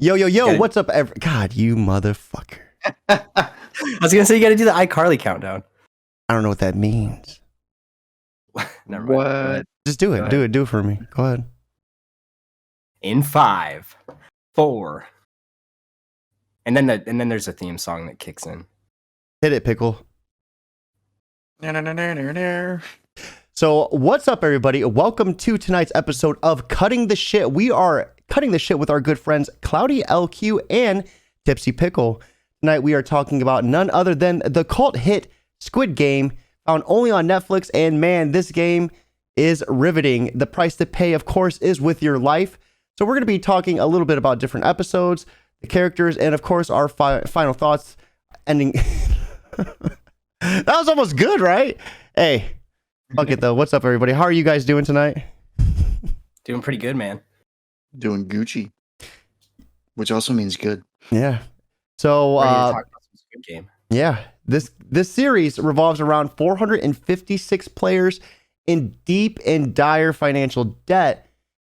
Yo, what's up, God, you motherfucker. I was going to say, you got to do the iCarly countdown. I don't know what that means. Never mind. What? Just do it. Do it for me. Go ahead. In 5, 4. And then there's a theme song that kicks in. Hit it, Pickle. No. So, what's up, everybody? Welcome to tonight's episode of Cutting the Shit. We are cutting the shit with our good friends CloudyLQ and Tipsy Pickle. Tonight, we are talking about none other than the cult hit Squid Game, found only on Netflix. And man, this game is riveting. The price to pay, of course, is with your life. So, we're going to be talking a little bit about different episodes, the characters, and of course, our final thoughts. Ending. That was almost good, right? Hey. Fuck it though. What's up, everybody? How are you guys doing tonight? Doing pretty good, man. Doing Gucci, which also means good. Yeah. So, Talk about some Squid Game. yeah, this series revolves around 456 players in deep and dire financial debt,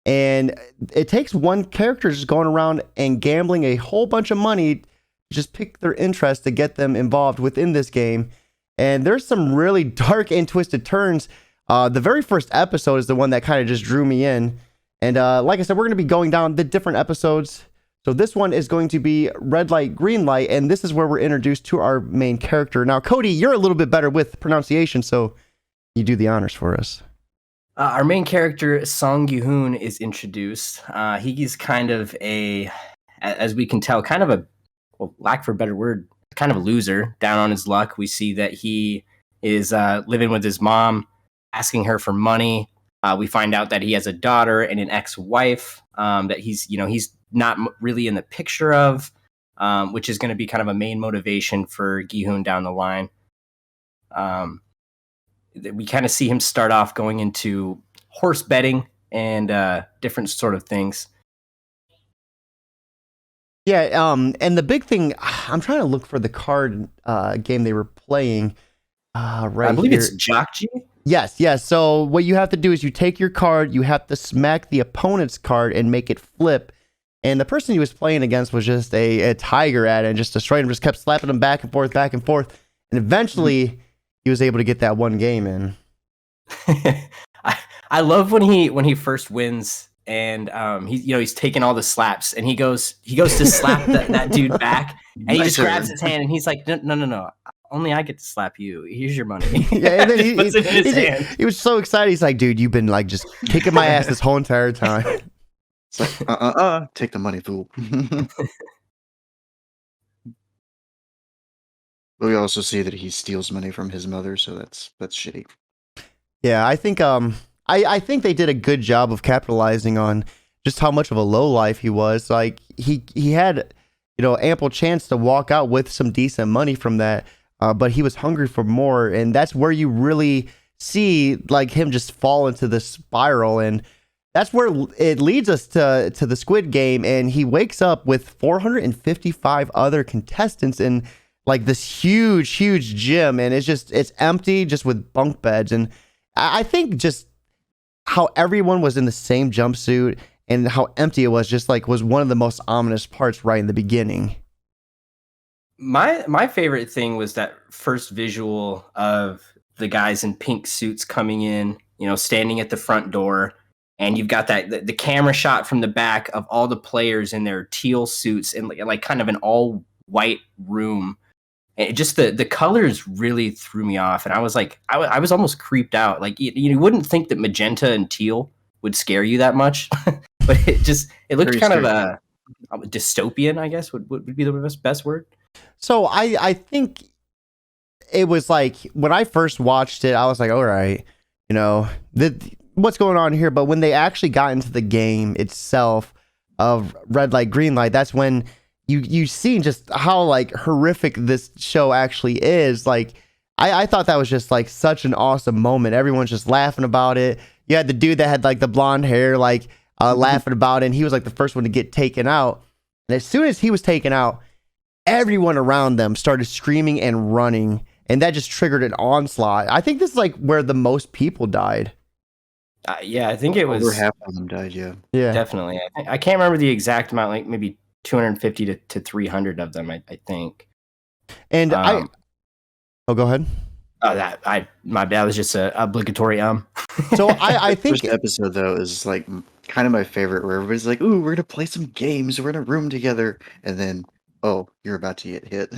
and it takes one character just going around and gambling a whole bunch of money to just pick their interest to get them involved within this game. And there's some really dark and twisted turns. The very first episode is the one that kind of just drew me in. And like I said, we're going to be going down the different episodes. So this one is going to be red light, green light. And this is where we're introduced to our main character. Now, Cody, you're a little bit better with pronunciation, so you do the honors for us. Our main character, Song Gi-hoon, is introduced. He's kind of as we can tell, kind of a, well, lack for a better word, kind of a loser, down on his luck. We see that he is living with his mom, asking her for money. We find out that he has a daughter and an ex-wife that he's not really in the picture of, which is going to be kind of a main motivation for Gi-hoon down the line. We kind of see him start off going into horse betting and different sort of things. Yeah, and the big thing, I'm trying to look for the card game they were playing right I believe here. it's Jokji. Yes. So what you have to do is you take your card, you have to smack the opponent's card and make it flip. And the person he was playing against was just a tiger at it and just destroyed him, just kept slapping him back and forth. And eventually he was able to get that one game in. I love when he first wins. And he's taking all the slaps, and he goes to slap that dude back, and he just grabs his hand, and he's like, no, only I get to slap you. Here's your money. Yeah, and then he puts it in his hand. He was so excited. He's like, dude, you've been like just kicking my ass this whole entire time. It's like, take the money, fool. But we also see that he steals money from his mother, so that's shitty. Yeah, I think I think they did a good job of capitalizing on just how much of a lowlife he was. Like he had, ample chance to walk out with some decent money from that, but he was hungry for more, and that's where you really see like him just fall into the spiral, and that's where it leads us to the Squid Game, and he wakes up with 455 other contestants in like this huge gym, and it's empty just with bunk beds, and I think just how everyone was in the same jumpsuit and how empty it was one of the most ominous parts right in the beginning. My favorite thing was that first visual of the guys in pink suits coming in, standing at the front door, and you've got the camera shot from the back of all the players in their teal suits in like kind of an all white room. And just the colors really threw me off, and I was like, I was almost creeped out. Like you wouldn't think that magenta and teal would scare you that much, but it looked Very kind scary. of a dystopian, I guess would be the best word. So I think it was like when I first watched it, I was like, all right, what's going on here? But when they actually got into the game itself of red light, green light, that's when you see just how like horrific this show actually is. Like I thought that was just like such an awesome moment. Everyone's just laughing about it. You had the dude that had like the blonde hair, like laughing about it, and he was like the first one to get taken out. And as soon as he was taken out, everyone around them started screaming and running, and that just triggered an onslaught. I think this is like where the most people died. Yeah, I think it was Over half of them died. Yeah. Yeah. definitely. I can't remember the exact amount, like maybe 250 to 300 of them, I think. And oh, go ahead. Oh, my bad. Was just a obligatory. So I think First episode though is like kind of my favorite, where everybody's like, "Ooh, we're gonna play some games. We're in a room together," and then, oh, you're about to get hit.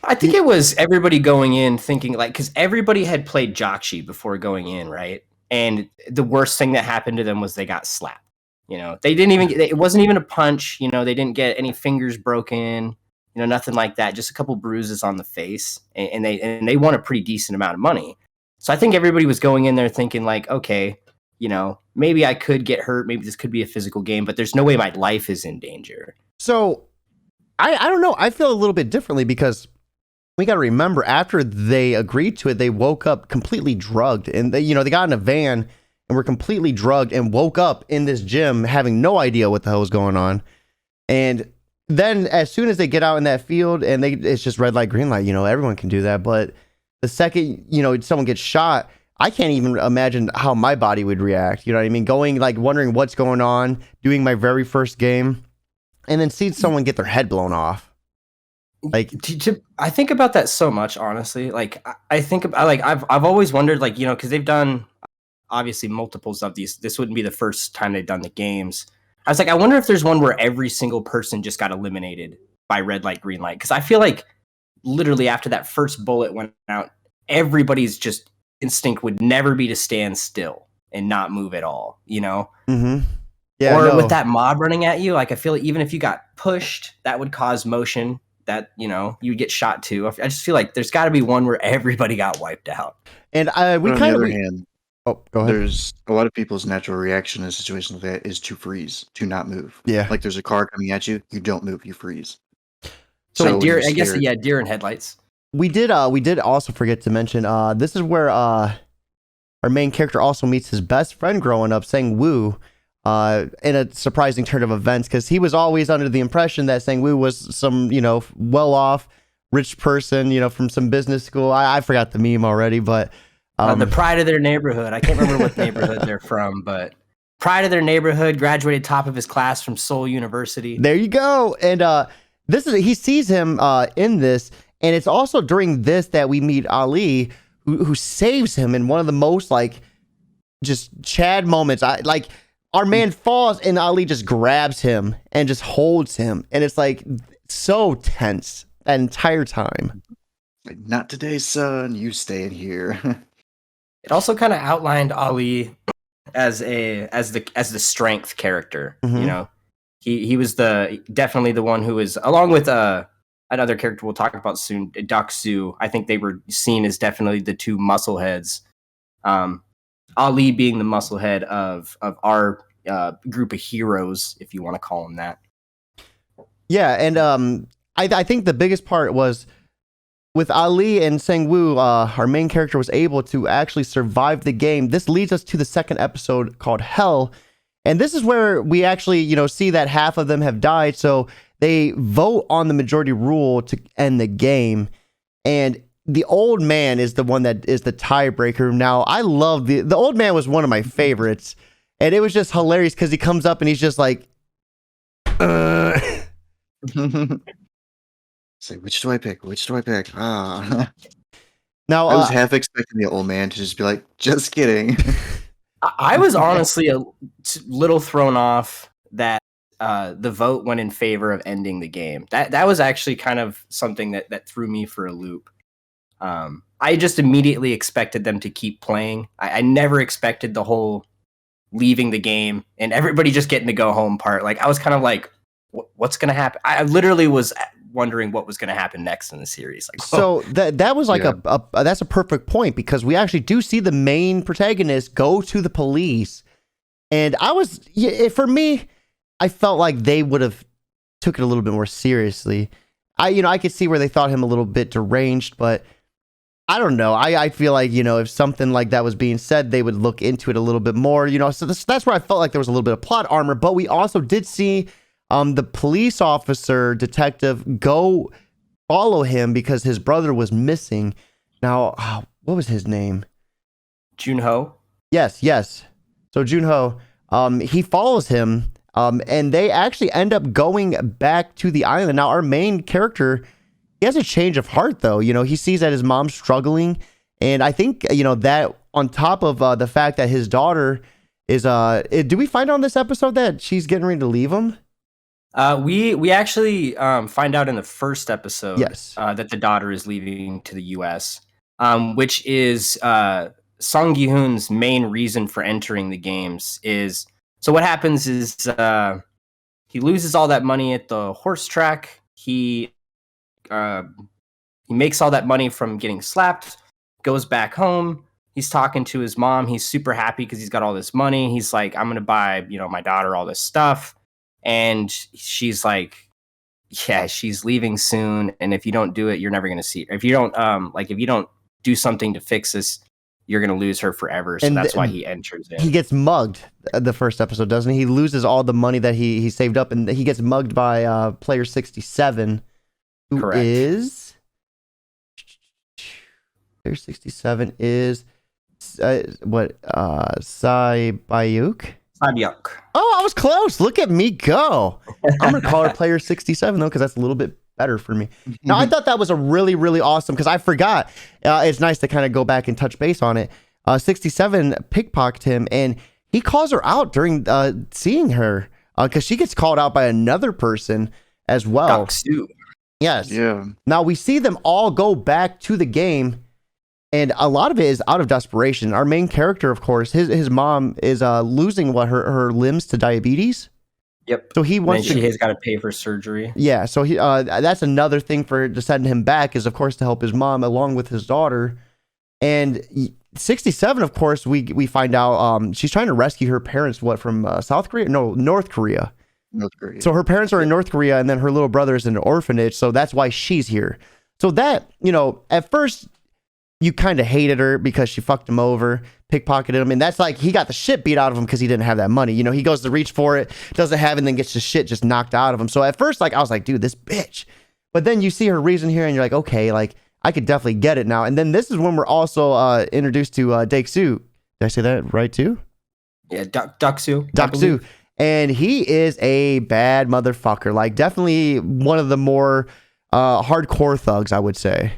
I think it was everybody going in thinking like, because everybody had played Jakshi before going in, right? And the worst thing that happened to them was they got slapped. You know, they didn't even. It wasn't even a punch. You know, they didn't get any fingers broken. You know, nothing like that. Just a couple bruises on the face, and they won a pretty decent amount of money. So I think everybody was going in there thinking like, okay, you know, maybe I could get hurt. Maybe this could be a physical game, but there's no way my life is in danger. so. I don't know. I feel a little bit differently because we got to remember after they agreed to it, they woke up completely drugged, and they got in a van and were completely drugged and woke up in this gym having no idea what the hell was going on. And then as soon as they get out in that field and it's just red light, green light, everyone can do that. But the second, someone gets shot, I can't even imagine how my body would react. You know what I mean? Going like wondering what's going on, doing my very first game, and then see someone get their head blown off. Like, I think about that so much, honestly. Like, I think about like I've always wondered, like, because they've done obviously multiples of these. This wouldn't be the first time they've done the games. I was like, I wonder if there's one where every single person just got eliminated by red light, green light. Because I feel like literally after that first bullet went out, everybody's just instinct would never be to stand still and not move at all. mm-hmm. Yeah, or no. with that mob running at you, like I feel like even if you got pushed, that would cause motion that you'd get shot too. I just feel like there's got to be one where everybody got wiped out. And we on kind the of other hand, oh, go ahead. there's a lot of people's natural reaction in a situation like that is to freeze, to not move. Yeah. Like there's a car coming at you, you don't move, you freeze. So when deer, you're I guess, scared- yeah, deer in headlights. We did also forget to mention this is where our main character also meets his best friend growing up, Sang Woo, in a surprising turn of events, because he was always under the impression that Sang Woo was some well-off rich person from some business school. I forgot the meme already, but The pride of their neighborhood. I can't remember what neighborhood they're from, but pride of their neighborhood, graduated top of his class from Seoul University. There you go. And he sees him in this, and it's also during this that we meet Ali, who saves him in one of the most like just Chad moments. Our man falls and Ali just grabs him and just holds him, and it's like so tense that entire time. Like, not today, son. You stay in here. It also kind of outlined Ali as the strength character. Mhm. He was definitely the one who was, along with another character we'll talk about soon, Daksu. I think they were seen as definitely the two muscle heads. Ali being the muscle head of our group of heroes, if you want to call them that. Yeah, and I think the biggest part was with Ali and Sang Woo, our main character was able to actually survive the game. This leads us to the second episode called Hell. And this is where we actually, see that half of them have died. So they vote on the majority rule to end the game. And the old man is the one that is the tiebreaker. Now, I love the old man was one of my favorites. And it was just hilarious because he comes up and he's just like, Say, which do I pick? Which do I pick? Ah. Now, I was half expecting the old man to just be like, just kidding. I was honestly a little thrown off that the vote went in favor of ending the game. That was actually kind of something that threw me for a loop. I just immediately expected them to keep playing. I never expected the whole leaving the game and everybody just getting to go home part. Like, I was kind of like, what's going to happen? I literally was wondering what was going to happen next in the series. Like, so that was like that's a perfect point, because we actually do see the main protagonist go to the police, and for me, I felt like they would have took it a little bit more seriously. I could see where they thought him a little bit deranged, but I don't know. I feel like, if something like that was being said, they would look into it a little bit more, so that's where I felt like there was a little bit of plot armor. But we also did see the police officer detective go follow him because his brother was missing. Now, what was his name? Junho. Yes. So Junho, he follows him And they actually end up going back to the island. Now, our main character, he has a change of heart, though. He sees that his mom's struggling. And I think, that on top of the fact that his daughter is, do we find out in this episode that she's getting ready to leave him? We actually find out in the first episode Yes. That the daughter is leaving to the U.S., which is Song Gi-hoon's main reason for entering the games. So what happens is he loses all that money at the horse track. He makes all that money from getting slapped, goes back home. He's talking to his mom. He's super happy because he's got all this money. He's like, I'm going to buy, my daughter all this stuff. And she's like, yeah, she's leaving soon. And if you don't do it, you're never going to see her. If you don't do something to fix this, you're going to lose her forever. So that's why he enters in. He gets mugged the first episode, doesn't he? He loses all the money that he saved up, and he gets mugged by player 67, who Correct. is... Player 67 is... Sai Bayuk? Sabyuk. Oh, I was close. Look at me go. I'm going to call her player 67, though, because that's a little bit better for me. Now, I thought that was a really, really awesome, because I forgot. It's nice to kind of go back and touch base on it. 67 pickpocketed him, and he calls her out during seeing her, because she gets called out by another person as well. Gaksu. Yes. Yeah. Now, we see them all go back to the game, and a lot of it is out of desperation. Our main character, of course, his mom is losing her limbs to diabetes. Yep. So he wants she has got to pay for surgery. Yeah, so he that's another thing to send him back is, of course, to help his mom along with his daughter. And 67, of course, we find out she's trying to rescue her parents. From South Korea? No, North Korea. North Korea. So her parents are in North Korea, and then her little brother is in an orphanage. So that's why she's here. So that, at first, you kind of hated her because she fucked him over, pickpocketed him. And that's like, he got the shit beat out of him because he didn't have that money. He goes to reach for it, doesn't have it, and then gets the shit just knocked out of him. So at first, I was like, dude, this bitch. But then you see her reason here, and you're like, okay, I could definitely get it now. And then this is when we're also introduced to Daek-soo. Did I say that right too? Yeah, Daksu. Daek-soo. And he is a bad motherfucker. Definitely one of the more hardcore thugs, I would say.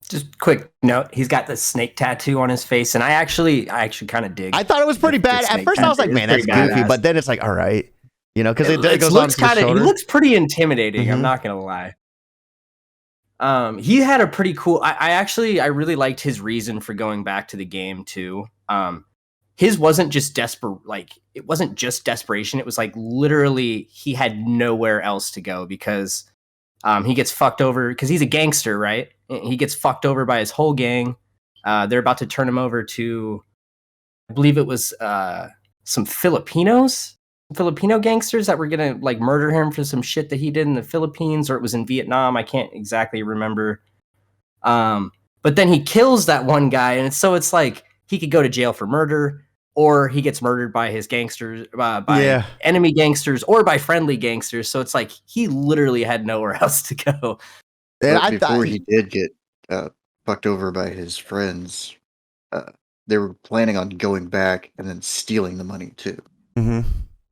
Just quick note, he's got the snake tattoo on his face, and I actually kind of dig. I thought it was pretty bad. At first, I was like, man, that's goofy. But then it's like, all right. Because it goes on to his shoulder. He looks pretty intimidating. I'm not going to lie. He had a pretty cool... I really liked his reason for going back to the game, too. His wasn't just it wasn't just desperation. It was literally he had nowhere else to go because he gets fucked over because he's a gangster, right? He gets fucked over by his whole gang. They're about to turn him over to, I believe it was some Filipino gangsters that were gonna murder him for some shit that he did in the Philippines, or it was in Vietnam. I can't exactly remember. But then he kills that one guy, and it's like he could go to jail for murder, or he gets murdered by his gangsters, by enemy gangsters, or by friendly gangsters. So it's like he literally had nowhere else to go. And before he did get fucked over by his friends, they were planning on going back and then stealing the money too. Mm-hmm.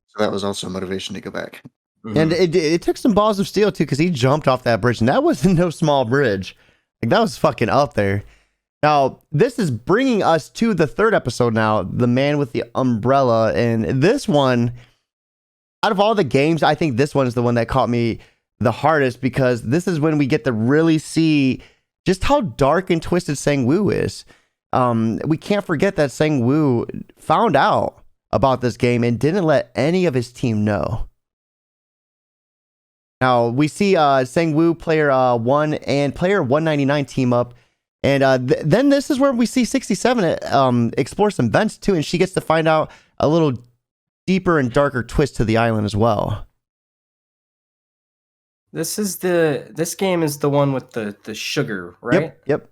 So that was also a motivation to go back. Mm-hmm. And it took some balls of steel too, because he jumped off that bridge, and that wasn't no small bridge. That was fucking up there. Now, this is bringing us to the third episode now, The Man with the Umbrella. And this one, out of all the games, I think this one is the one that caught me the hardest, because this is when we get to really see just how dark and twisted Sang-woo is. We can't forget that Sang-woo found out about this game and didn't let any of his team know. Now, we see Sang-woo, player 1 and player 199 team up. And then this is where we see 67 explore some vents too, and she gets to find out a little deeper and darker twist to the island as well. This game is the one with the sugar, right? Yep.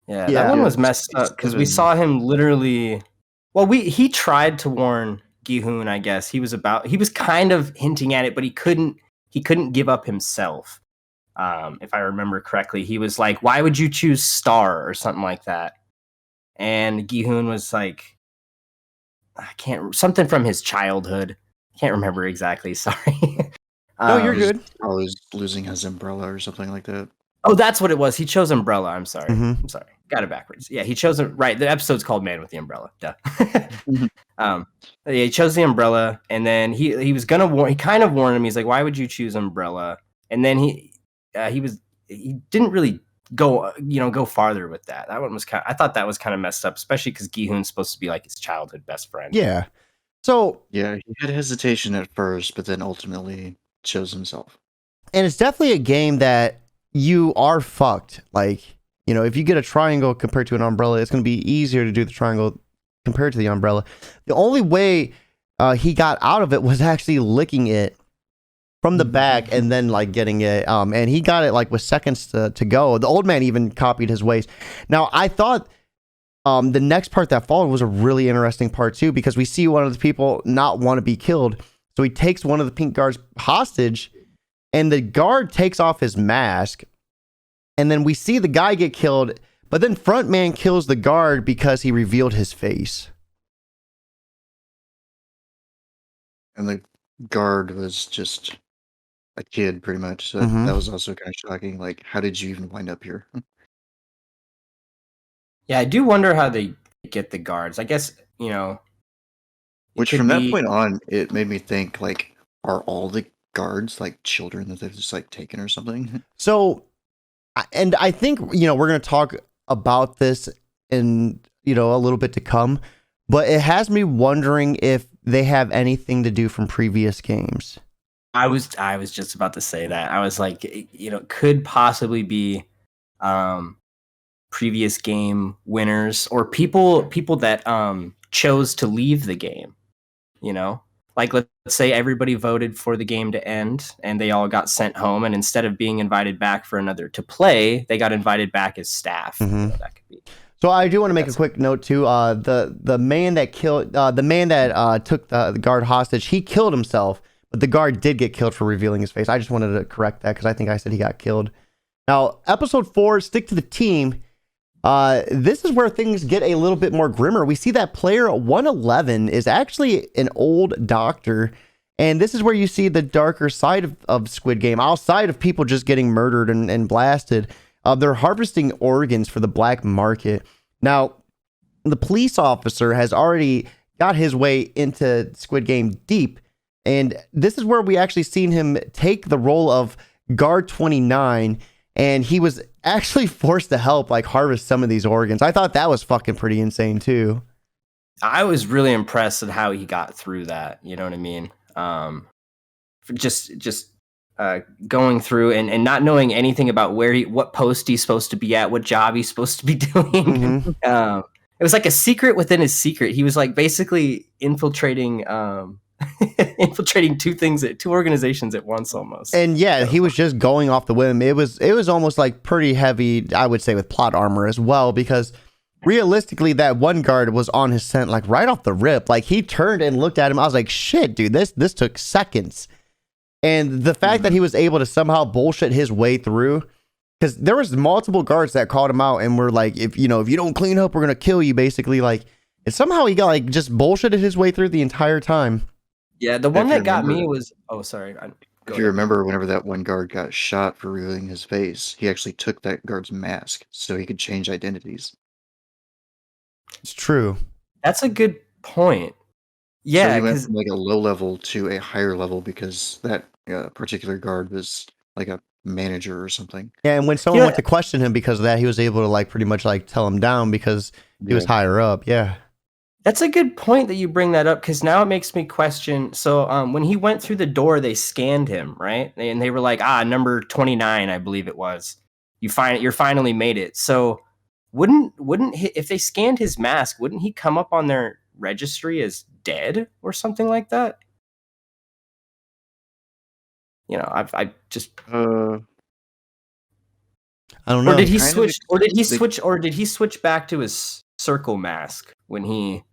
Yeah, that one was messed up because we saw him literally. Well, he tried to warn Gi-hoon, I guess. He was kind of hinting at it, but he couldn't give up himself. If I remember correctly, he was like, "Why would you choose Star?" or something like that. And Gi-hoon was like, I can't something from his childhood. Can't remember exactly. Sorry. No, you're good. I was losing his umbrella or something like that. Oh, that's what it was. He chose Umbrella. I'm sorry. Mhm. I'm sorry. Got it backwards. Yeah, he chose it right. The episode's called Man with the Umbrella. Duh. Yeah, he chose the umbrella, and then he was gonna warn. He kind of warned him. He's like, "Why would you choose Umbrella?" And then he didn't really go farther with that. That one was I thought that was kind of messed up, especially because Gi-hoon's supposed to be like his childhood best friend. Yeah. So Yeah, he had hesitation at first, but then ultimately chose himself. And it's definitely a game that you are fucked. Like, if you get a triangle compared to an umbrella, it's going to be easier to do the triangle compared to the umbrella. The only way he got out of it was actually licking it from the back and then like getting it. And he got it like with seconds to go. The old man even copied his ways. Now, I thought the next part that followed was a really interesting part too, because we see one of the people not want to be killed. So he takes one of the pink guards hostage, and the guard takes off his mask, and then we see the guy get killed, but then Frontman kills the guard because he revealed his face. And the guard was just a kid, pretty much. So that was also kind of shocking. Like, how did you even wind up here? Yeah, I do wonder how they get the guards. I guess, Which from that point on, it made me think, like, are all the guards like children that they've just like taken or something? So, and I think, we're going to talk about this in, a little bit to come, but it has me wondering if they have anything to do from previous games. I was just about to say that. I was like, could possibly be previous game winners or people that chose to leave the game, like let's say everybody voted for the game to end and they all got sent home, and instead of being invited back for another to play, they got invited back as staff. That could be. So I do want to make a quick note too. The man that killed took the guard hostage, he killed himself, but the guard did get killed for revealing his face. I just wanted to correct that because I think I said he got killed. Now, episode 4, Stick to the Team. This is where things get a little bit more grimmer. We see that player 111 is actually an old doctor, and this is where you see the darker side of Squid Game. Outside of people just getting murdered and blasted, they're harvesting organs for the black market. Now, the police officer has already got his way into Squid Game deep, and this is where we actually seen him take the role of Guard 29, and he was actually forced to help like harvest some of these organs. I thought that was fucking pretty insane too. I was really impressed at how he got through that. You know what I mean? Just going through and not knowing anything about what post he's supposed to be at, what job he's supposed to be doing. It was like a secret within his secret. He was like basically infiltrating two organizations at once almost. And yeah, he was just going off the whim. It was almost like pretty heavy, I would say, with plot armor as well, because realistically that one guard was on his scent like right off the rip. Like he turned and looked at him. I was like, shit, dude, this took seconds. And the fact that he was able to somehow bullshit his way through, because there was multiple guards that called him out and were like, if you don't clean up, we're gonna kill you, basically. Like, and somehow he got like just bullshitted his way through the entire time. Yeah, the one that got me was sorry. If you remember, whenever that one guard got shot for revealing his face, he actually took that guard's mask so he could change identities. It's true. That's a good point. Yeah, so he went from like a low level to a higher level because that particular guard was like a manager or something. Yeah, and when someone went to question him because of that, he was able to like pretty much like tell him down because he was higher up. Yeah. That's a good point that you bring that up, because now it makes me question. So when he went through the door, they scanned him, right? And they were like, number 29, I believe it was. You're finally made it. So wouldn't he, if they scanned his mask, wouldn't he come up on their registry as dead or something like that? I just I don't know. Or did he switch? Or did he switch? Or did he switch back to his circle mask when he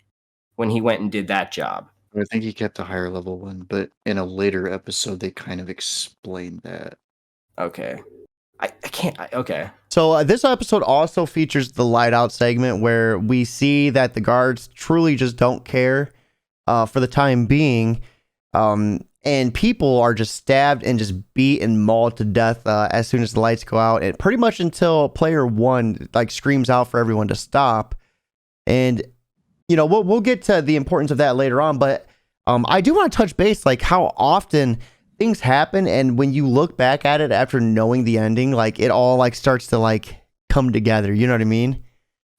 went and did that job? I think he kept the higher level one, but in a later episode, they kind of explained that. Okay. I can't. Okay. So this episode also features the light out segment where we see that the guards truly just don't care. for the time being. And people are just stabbed and just beat and mauled to death as soon as the lights go out, and pretty much until player one like screams out for everyone to stop. And we'll get to the importance of that later on, but I do want to touch base like how often things happen, and when you look back at it after knowing the ending, like it all like starts to like come together. You know what I mean?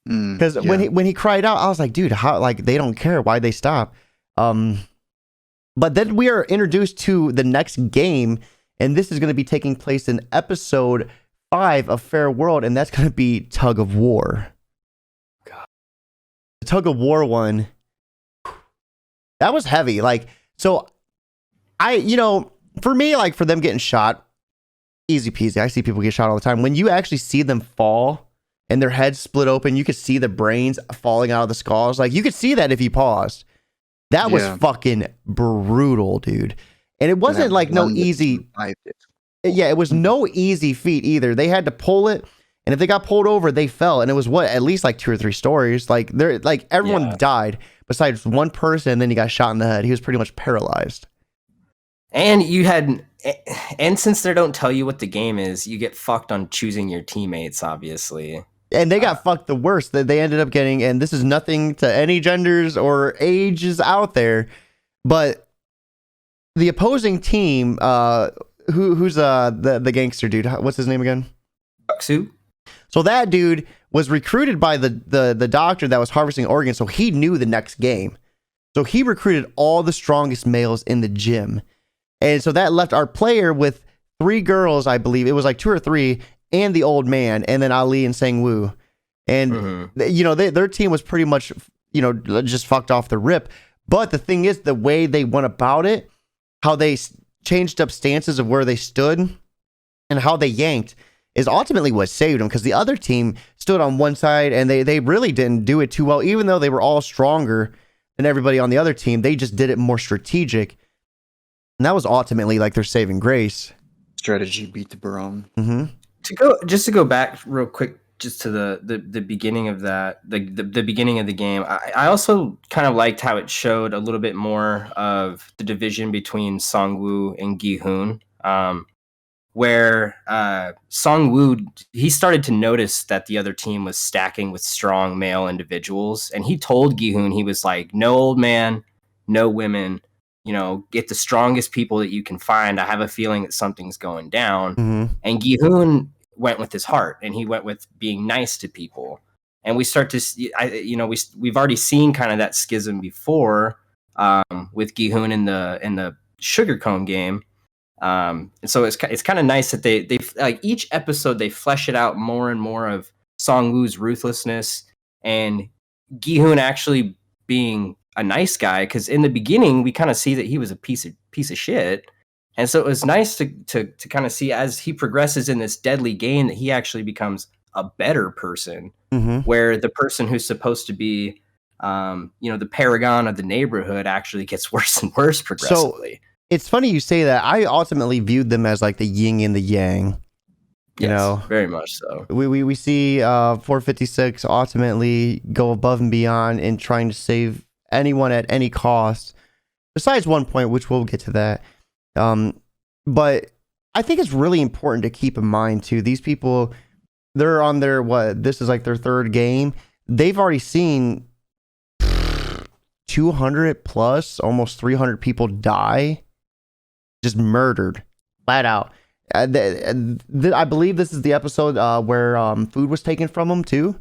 Because when he cried out, I was like, dude, how, like, they don't care why they stop. But then we are introduced to the next game, and this is going to be taking place in episode 5 of Fair World, and that's going to be Tug of War. God. The Tug of War one, that was heavy. Like, so for me, like, for them getting shot, easy peasy. I see people get shot all the time. When you actually see them fall and their heads split open, you could see the brains falling out of the skulls. Like, you could see that if you paused. That was fucking brutal, dude. And it wasn't like no easy. Yeah, it was no easy feat either. They had to pull it, and if they got pulled over, they fell. And it was at least like 2 or 3 stories. Like everyone died besides one person, and then he got shot in the head. He was pretty much paralyzed. And since they don't tell you what the game is, you get fucked on choosing your teammates, obviously. And they got fucked the worst that they ended up getting, and this is nothing to any genders or ages out there, but the opposing team, who's the gangster dude? What's his name again? Baksu. So that dude was recruited by the doctor that was harvesting organs, so he knew the next game. So he recruited all the strongest males in the gym, and so that left our player with 3 girls, I believe. It was like 2 or 3. And the old man, and then Ali and Sang-woo. And, their team was pretty much, just fucked off the rip. But the thing is, the way they went about it, how they changed up stances of where they stood, and how they yanked, is ultimately what saved them. Because the other team stood on one side, and they really didn't do it too well. Even though they were all stronger than everybody on the other team, they just did it more strategic. And that was ultimately like their saving grace. Strategy beat the brawn. Mm-hmm. To go back real quick, just to the beginning of that, the beginning of the game. I also kind of liked how it showed a little bit more of the division between Sang-woo and Gi-hoon, where Sang-woo, he started to notice that the other team was stacking with strong male individuals, and he told Gi-hoon, he was like, "No old man, no women. Get the strongest people that you can find. I have a feeling that something's going down." Mm-hmm. And Gi-hoon went with his heart, and he went with being nice to people. And we start to see, we've already seen kind of that schism before with Gi-hoon in the Sugarcomb game. And so it's kind of nice that they like each episode they flesh it out more and more of Sang-woo's ruthlessness and Gi-hoon actually being a nice guy, because in the beginning we kind of see that he was a piece of shit, and so it was nice to kind of see as he progresses in this deadly game that he actually becomes a better person. Mm-hmm. Where the person who's supposed to be the paragon of the neighborhood actually gets worse and worse progressively. So it's funny you say that. I ultimately viewed them as like the yin and the yang. Yes, very much so. We see 456 ultimately go above and beyond in trying to save anyone at any cost, besides one point, which we'll get to that. But I think it's really important to keep in mind too, these people, they're on their, this is like their 3rd game. They've already seen 200 plus, almost 300 people die, just murdered, flat out. I believe this is the episode where food was taken from them too.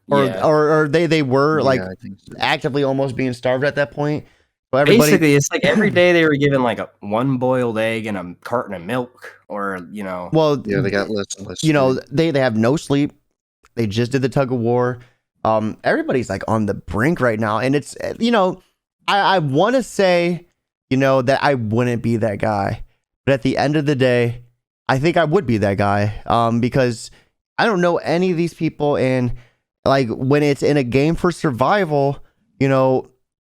Or they were actively almost being starved at that point. So basically, it's like every day they were given like one boiled egg and a carton of milk, or Well, they got less and less. They have no sleep. They just did the tug of war. Everybody's like on the brink right now, and it's I want to say that I wouldn't be that guy, but at the end of the day, I think I would be that guy. Because I don't know any of these people, and like when it's in a game for survival,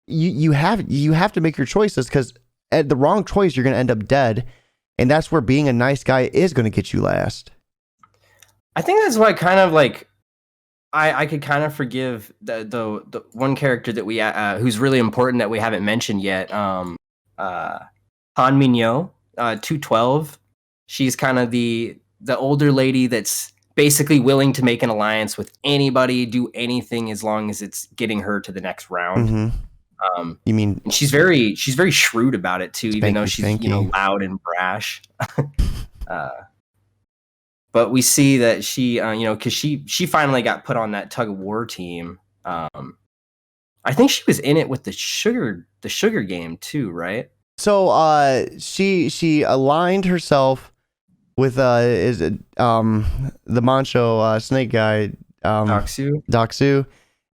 you have to make your choices, because at the wrong choice, you're going to end up dead. And that's where being a nice guy is going to get you last. I think that's why kind of like I could kind of forgive the one character that we who's really important that we haven't mentioned yet. Han Minyo, 212. She's kind of the older lady that's basically willing to make an alliance with anybody, do anything as long as it's getting her to the next round. Mm-hmm. You mean? And she's very shrewd about it too, even though she's spanky. loud and brash. But we see that she, because she finally got put on that tug of war team. I think she was in it with the sugar game too, right? So she aligned herself with the Mancho snake guy, Doxu,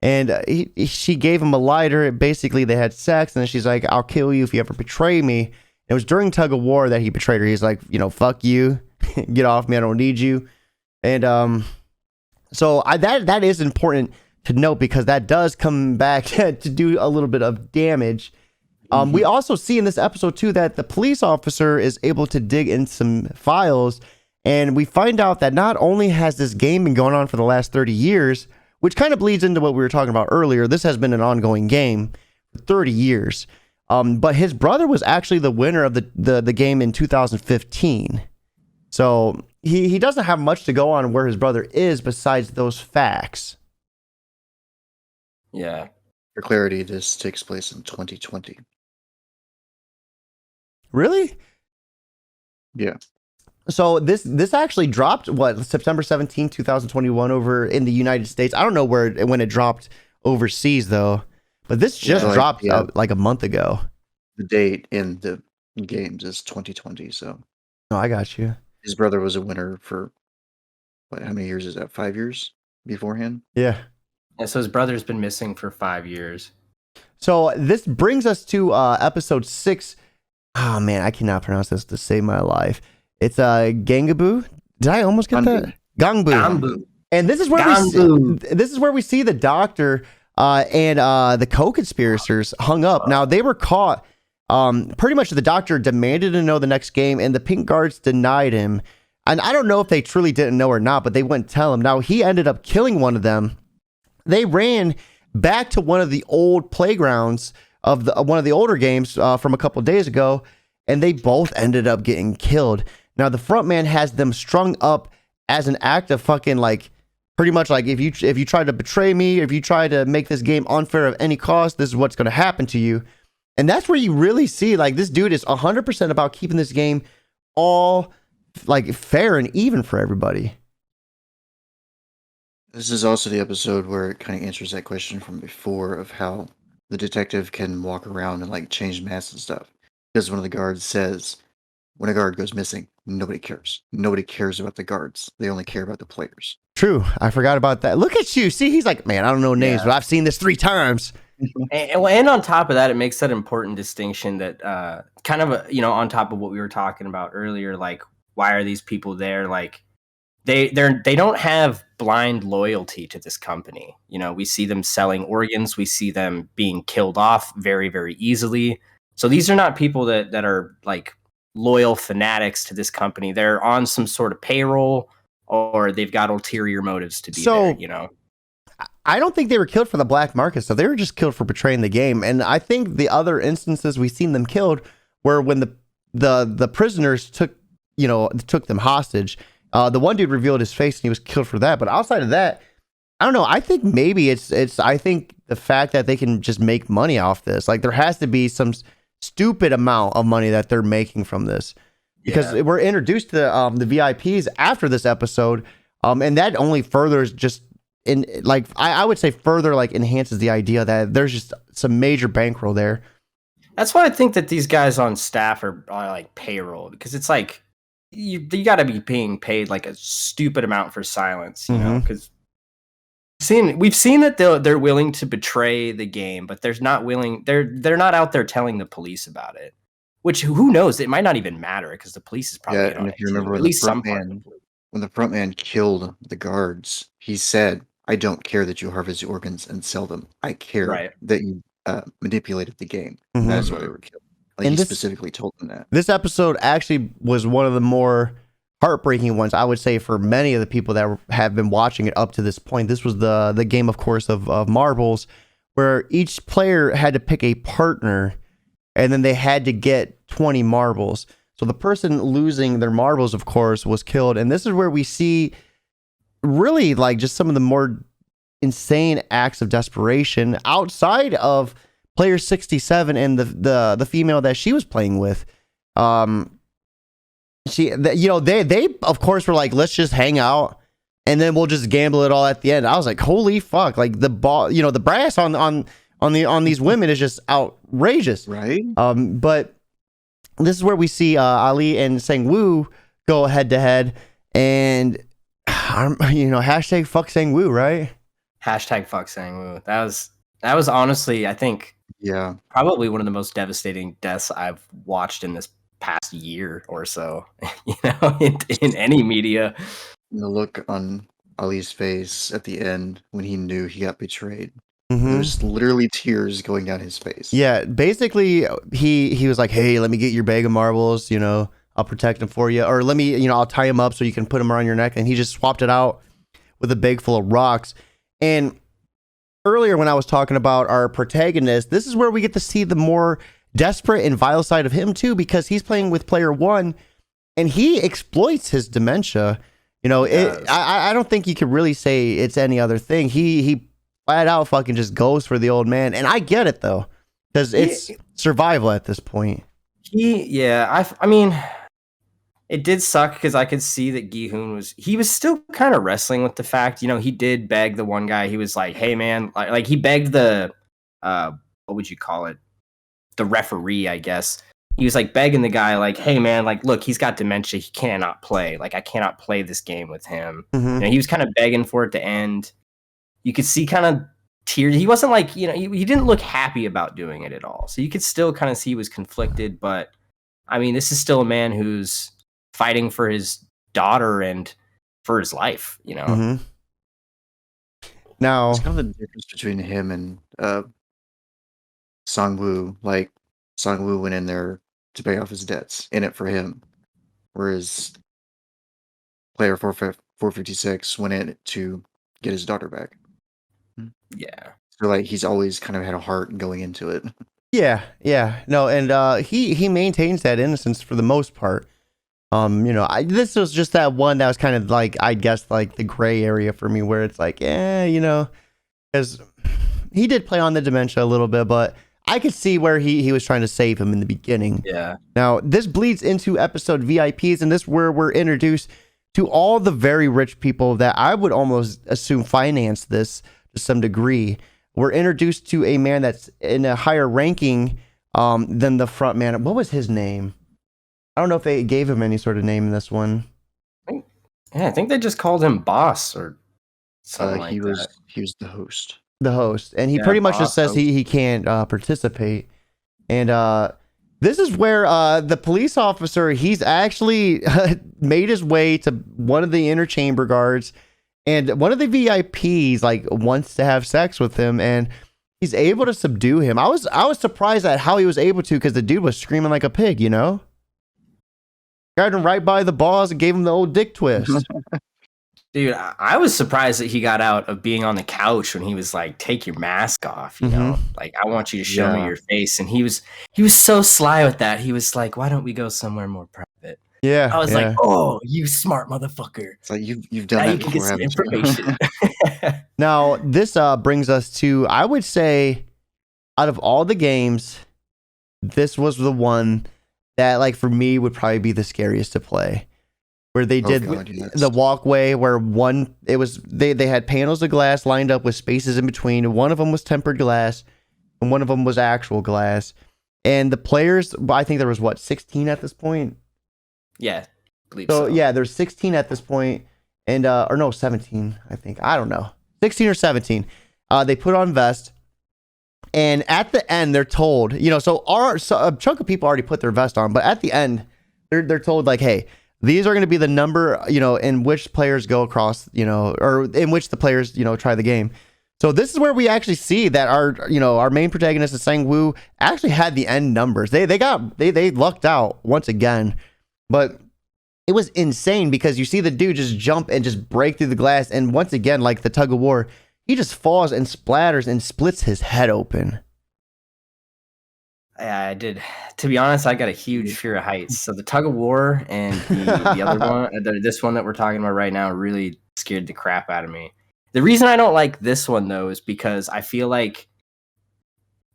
and she gave him a lighter. Basically, they had sex, and then she's like, "I'll kill you if you ever betray me." It was during tug of war that he betrayed her. He's like, "Fuck you, get off me. I don't need you." And so that is important to note because that does come back to do a little bit of damage. We also see in this episode too that the police officer is able to dig in some files, and we find out that not only has this game been going on for the last 30 years, which kind of bleeds into what we were talking about earlier. This has been an ongoing game for 30 years. But his brother was actually the winner of the game in 2015. So he doesn't have much to go on where his brother is besides those facts. Yeah. For clarity, this takes place in 2020. Really? Yeah. So this actually dropped September 17, 2021 over in the United States. I don't know when it dropped overseas though, but this just dropped like a month ago. The date in the games is 2020, so. Oh, I got you. His brother was a winner for how many years is that? 5 years beforehand? Yeah. Yeah, so his brother's been missing for 5 years. So this brings us to episode 6. Oh man, I cannot pronounce this to save my life. It's Gangaboo. Did I almost get that? Gangbu. And this is where we see the doctor and the co-conspirators hung up. Now they were caught. Pretty much the doctor demanded to know the next game, and the pink guards denied him. And I don't know if they truly didn't know or not, but they wouldn't tell him. Now he ended up killing one of them. They ran back to one of the old playgrounds of one of the older games from a couple days ago, and they both ended up getting killed. Now the front man has them strung up as an act of fucking like, pretty much like if you try to betray me, if you try to make this game unfair at any cost, this is what's going to happen to you. And that's where you really see like this dude is 100% about keeping this game all like fair and even for everybody. This is also the episode where it kind of answers that question from before of how the detective can walk around and like change masks and stuff. Because one of the guards says, when a guard goes missing, nobody cares. Nobody cares about the guards. They only care about the players. True. I forgot about that. Look at you. See, he's like, man, I don't know names, but I've seen this 3 times. And on top of that, it makes that important distinction that kind of, on top of what we were talking about earlier, like, why are these people there? Like, they don't have blind loyalty to this company. We see them selling organs. We see them being killed off very, very easily. So these are not people that are like loyal fanatics to this company. They're on some sort of payroll, or they've got ulterior motives to be there, I don't think they were killed for the black market stuff. They were just killed for betraying the game. And I think the other instances we've seen them killed were when the prisoners took them hostage. The one dude revealed his face and he was killed for that. But outside of that, I don't know. I think maybe I think the fact that they can just make money off this, like there has to be some stupid amount of money that they're making from this, because we're introduced to the VIPs after this episode. And that only furthers just I would say further like enhances the idea that there's just some major bankroll there. That's why I think that these guys on staff are like payroll, because it's like you got to be being paid like a stupid amount for silence, because we've seen that they're willing to betray the game, but they're not out there telling the police about it. Which, who knows? It might not even matter because the police is probably and if you remember when the front man killed the guards, he said, "I don't care that you harvest organs and sell them. I care that you manipulated the game." That's why they were killed. Like, he specifically told them that. This episode actually was one of the more heartbreaking ones, I would say, for many of the people that have been watching it up to this point. This was the game, of course, of marbles, where each player had to pick a partner, and then they had to get 20 marbles. So the person losing their marbles, of course, was killed. And this is where we see really like just some of the more insane acts of desperation outside of player 67 and the female that she was playing with. They of course were like, let's just hang out and then we'll just gamble it all at the end. I was like, holy fuck, like the brass on these women is just outrageous, Right? But this is where we see Ali and Sang-woo go head to head, and hashtag fuck Sang-woo, right? Hashtag fuck Sang-woo. That was honestly, I think, probably one of the most devastating deaths I've watched in this past year or so. In any media. The look on Ali's face at the end when he knew he got betrayed. Mm-hmm. There was literally tears going down his face. Yeah, basically he was like, hey, let me get your bag of marbles, I'll protect them for you, or let me, I'll tie them up so you can put them around your neck. And he just swapped it out with a bag full of rocks. And earlier when I was talking about our protagonist, this is where we get to see the more desperate and vile side of him too, because he's playing with player one and he exploits his dementia. I don't think you could really say it's any other thing. He flat out fucking just goes for the old man, and I get it though, because it's survival at this point. I mean, it did suck because I could see that Gi-hoon was still kind of wrestling with the fact, he did beg the one guy. He was like, hey man, like he begged the what would you call it, the referee, I guess. He was like begging the guy, like, hey man, like, look, he's got dementia, he cannot play, like I cannot play this game with him. Mm-hmm. He was kind of begging for it to end. You could see kind of tears. He wasn't like, he didn't look happy about doing it at all. So you could still kind of see he was conflicted. But I mean, this is still a man who's fighting for his daughter and for his life, Mm-hmm. Now, it's kind of the difference between him and Sang-woo. Like, Sang-woo went in there to pay off his debts, in it for him, whereas player 456 went in to get his daughter back. Yeah. So like he's always kind of had a heart going into it. Yeah. No, and he maintains that innocence for the most part. This was just that one that was kind of like, I guess, like the gray area for me, where it's like, because he did play on the dementia a little bit, but I could see where he was trying to save him in the beginning. Yeah. Now, this bleeds into episode VIPs, and this is where we're introduced to all the very rich people that I would almost assume finance this to some degree. We're introduced to a man that's in a higher ranking than the front man. What was his name? I don't know if they gave him any sort of name in this one. I think they just called him boss or something like that. He was the host. The host, and he pretty much just says host. he can't participate. And this is where the police officer, he's actually made his way to one of the inner chamber guards, and one of the VIPs like wants to have sex with him, and he's able to subdue him. I was surprised at how he was able to, because the dude was screaming like a pig, Grabbed him right by the balls and gave him the old dick twist. Dude, I was surprised that he got out of being on the couch when he was like, take your mask off, like, I want you to show me your face. And he was so sly with that. He was like, why don't we go somewhere more private? Yeah. I was like, oh, you smart motherfucker. It's like you've done now that you can before, get some haven't you? information. Now, this brings us to, I would say, out of all the games, this was the one that, like, for me, would probably be the scariest to play. Where they did the walkway, where they had panels of glass lined up with spaces in between. One of them was tempered glass, and one of them was actual glass. And the players, I think there was 16 at this point. Yeah, I believe so. Yeah, there's 16 at this point, and or no, 17. I think, I don't know, 16 or 17. They put on vest, and at the end they're told, so a chunk of people already put their vest on, but at the end they're told, like, hey, these are going to be the number, in which players go across, or in which the players, try the game. So this is where we actually see that our main protagonist is Sang-woo actually had the end numbers. They lucked out once again. But it was insane because you see the dude just jump and just break through the glass. And once again, like the tug of war, he just falls and splatters and splits his head open. Yeah, I did. To be honest, I got a huge fear of heights. So the tug of war and the other one, this one that we're talking about right now, really scared the crap out of me. The reason I don't like this one though is because I feel like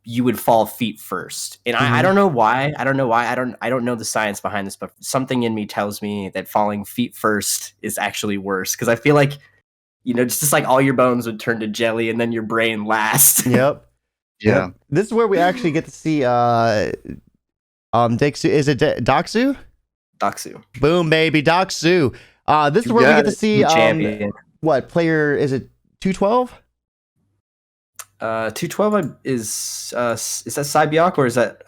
you would fall feet first, and I don't know why. I don't know the science behind this, but something in me tells me that falling feet first is actually worse because I feel like it's just like all your bones would turn to jelly, and then your brain last. Yep. Yeah. This is where we actually get to see Dexu. Is it Doxu? Doxu. Boom, baby, Doxu. This is where we get to see champion. What player is it? 212? 212 is that Sabiak or is that